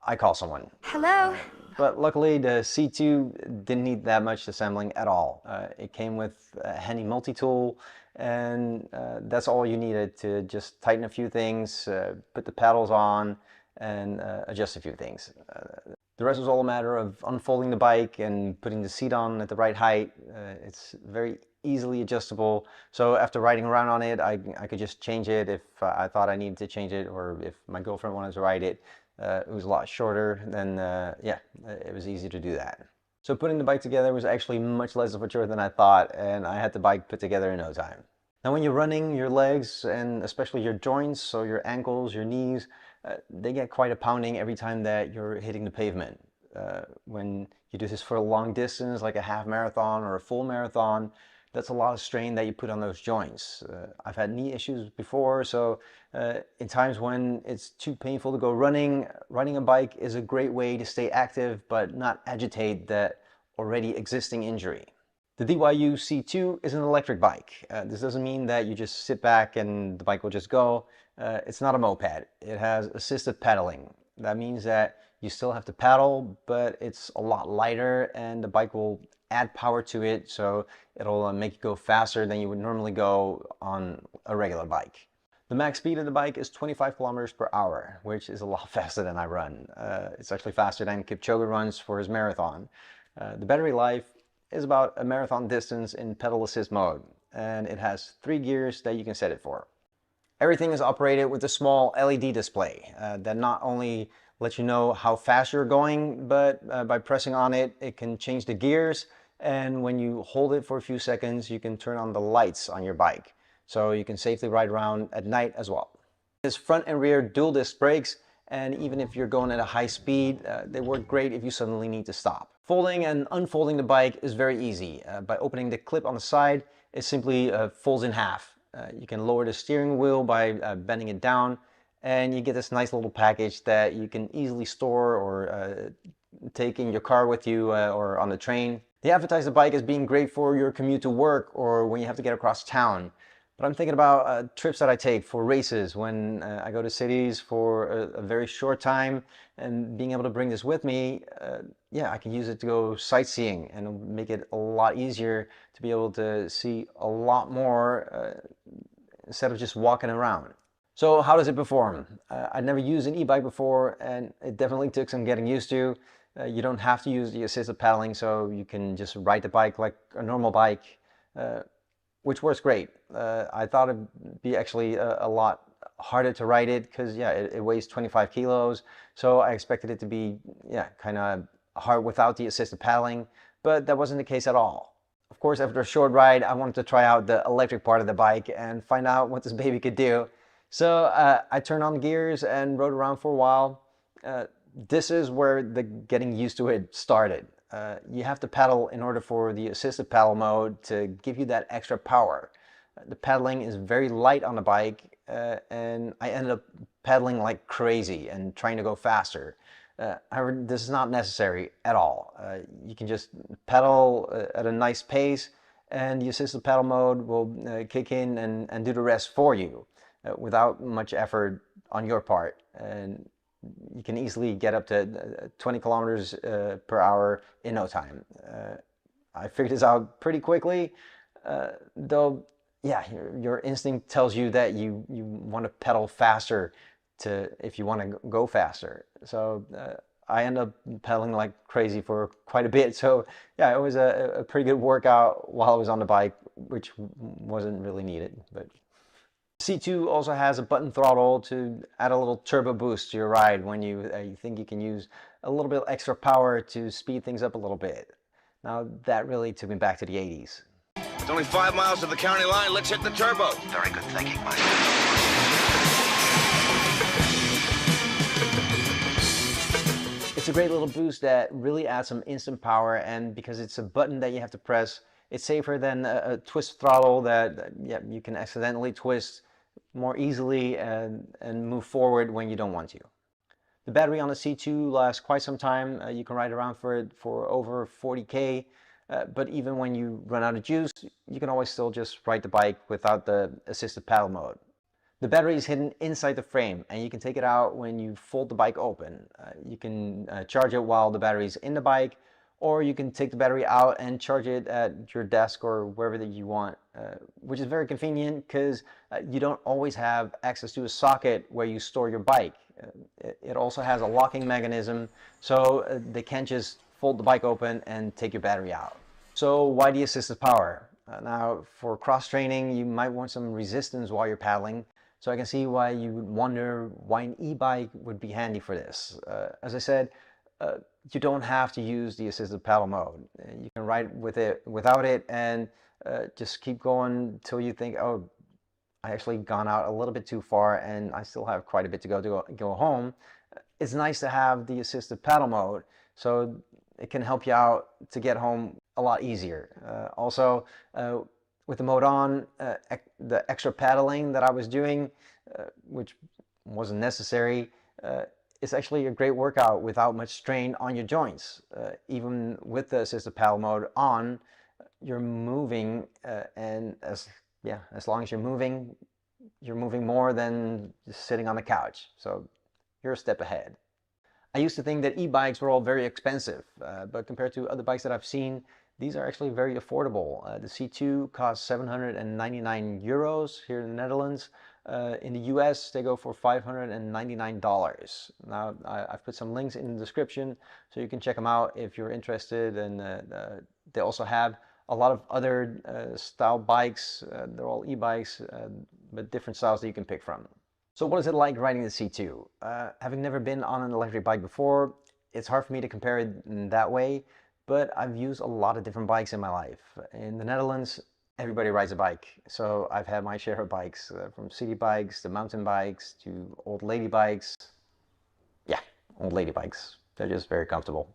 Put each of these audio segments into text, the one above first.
I call someone. Hello? But luckily the C2 didn't need that much assembling at all. It came with a handy multi-tool, and that's all you needed to just tighten a few things, put the pedals on, and adjust a few things. The rest was all a matter of unfolding the bike and putting the seat on at the right height. It's very easily adjustable, so after riding around on it, I could just change it if I thought I needed to change it, or if my girlfriend wanted to ride it. It was a lot shorter, then yeah, it was easy to do that. So putting the bike together was actually much less of a chore than I thought, and I had the bike put together in no time. Now when you're running, your legs, and especially your joints, so your ankles, your knees, they get quite a pounding every time that you're hitting the pavement. When you do this for a long distance, like a half marathon or a full marathon, that's a lot of strain that you put on those joints. I've had knee issues before, so in times when it's too painful to go running, riding a bike is a great way to stay active but not agitate that already existing injury. The DYU C2 is an electric bike. This doesn't mean that you just sit back and the bike will just go. It's not a moped. It has assisted pedaling. That means that you still have to paddle, but it's a lot lighter and the bike will add power to it, so it'll make you go faster than you would normally go on a regular bike. The max speed of the bike is 25 kilometers per hour, which is a lot faster than I run. It's actually faster than Kipchoge runs for his marathon. The battery life is about a marathon distance in pedal assist mode, and it has 3 gears that you can set it for. Everything is operated with a small LED display that not only lets you know how fast you're going, but by pressing on it, it can change the gears, and when you hold it for a few seconds, you can turn on the lights on your bike, so you can safely ride around at night as well. There's front and rear dual disc brakes, and even if you're going at a high speed, they work great if you suddenly need to stop. Folding and unfolding the bike is very easy. By opening the clip on the side, it simply folds in half. You can lower the steering wheel by bending it down, and you get this nice little package that you can easily store or take in your car with you or on the train. They advertise the bike as being great for your commute to work or when you have to get across town. But I'm thinking about trips that I take for races, when I go to cities for a very short time, and being able to bring this with me, yeah, I can use it to go sightseeing and make it a lot easier to be able to see a lot more instead of just walking around. So how does it perform? I'd never used an e-bike before, and it definitely took some getting used to. You don't have to use the assisted pedaling, so you can just ride the bike like a normal bike, which works great. I thought it'd be actually a lot harder to ride it because, yeah, it weighs 25 kilos. So I expected it to be, yeah, kind of hard without the assisted paddling, but that wasn't the case at all. Of course, after a short ride, I wanted to try out the electric part of the bike and find out what this baby could do. So I turned on the gears and rode around for a while. This is where the getting used to it started. You have to pedal in order for the assisted pedal mode to give you that extra power. The pedaling is very light on the bike, and I ended up pedaling like crazy and trying to go faster. However, this is not necessary at all. You can just pedal at a nice pace, and the assisted pedal mode will kick in and do the rest for you without much effort on your part. And you can easily get up to 20 kilometers per hour in no time. I figured this out pretty quickly, though, yeah, your instinct tells you that you want to pedal faster if you want to go faster. So I end up pedaling like crazy for quite a bit. So yeah, it was a pretty good workout while I was on the bike, which wasn't really needed. But C2 also has a button throttle to add a little turbo boost to your ride when you think you can use a little bit extra power to speed things up a little bit. Now that really took me back to the 80s. It's only 5 miles to the county line. Let's hit the turbo. Very good thinking, Mike. It's a great little boost that really adds some instant power, and because it's a button that you have to press, it's safer than a twist throttle that yeah, you can accidentally twist more easily and move forward when you don't want to. The battery on the C2 lasts quite some time. You can ride around for it for over 40K, but even when you run out of juice, you can always still just ride the bike without the assisted paddle mode. The battery is hidden inside the frame, and you can take it out when you fold the bike open. You can charge it while the battery is in the bike, or you can take the battery out and charge it at your desk or wherever that you want, which is very convenient because you don't always have access to a socket where you store your bike. It also has a locking mechanism, so they can't just fold the bike open and take your battery out. So why the assisted power? Now, for cross training, you might want some resistance while you're paddling. So I can see why you would wonder why an e-bike would be handy for this. As I said, you don't have to use the assisted paddle mode. You can ride with it without it and just keep going till you think, oh, I actually gone out a little bit too far and I still have quite a bit to go home. It's nice to have the assisted paddle mode, so it can help you out to get home a lot easier. Also, with the mode on, the extra paddling that I was doing, which wasn't necessary, it's actually a great workout without much strain on your joints. Even with the assisted paddle mode on, you're moving, and as long as you're moving more than just sitting on the couch. So you're a step ahead. I used to think that e-bikes were all very expensive, but compared to other bikes that I've seen, these are actually very affordable. The C2 costs 799 euros here in the Netherlands. In the US, they go for $599. Now, I've put some links in the description, so you can check them out if you're interested. And they also have a lot of other style bikes. They're all e-bikes, but different styles that you can pick from. So what is it like riding the C2? Having never been on an electric bike before, it's hard for me to compare it in that way. But I've used a lot of different bikes in my life. In the Netherlands, everybody rides a bike. So I've had my share of bikes, from city bikes to mountain bikes to old lady bikes. Yeah, old lady bikes. They're just very comfortable.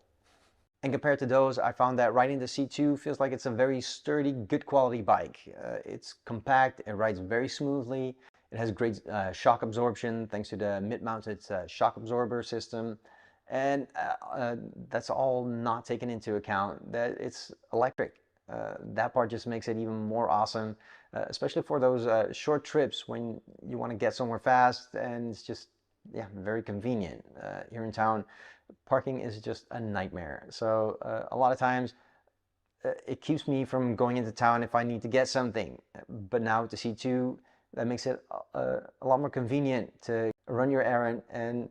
And compared to those, I found that riding the C2 feels like it's a very sturdy, good quality bike. It's compact, it rides very smoothly. It has great shock absorption thanks to the mid-mounted shock absorber system. And that's all not taken into account that it's electric. That part just makes it even more awesome, especially for those short trips when you want to get somewhere fast and it's just, very convenient. Here in town, parking is just a nightmare. So a lot of times it keeps me from going into town if I need to get something. But now with the C2, that makes it a lot more convenient to run your errand and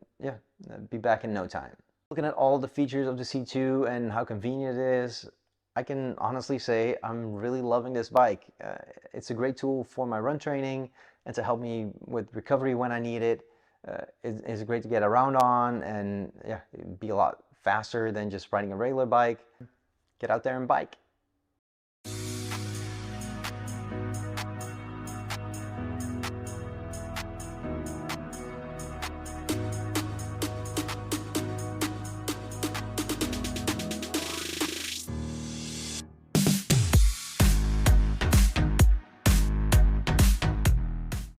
be back in no time. Looking at all the features of the C2 and how convenient it is, I can honestly say I'm really loving this bike. It's a great tool for my run training and to help me with recovery when I need it. It's great to get around on and it'd be a lot faster than just riding a regular bike. Get out there and bike.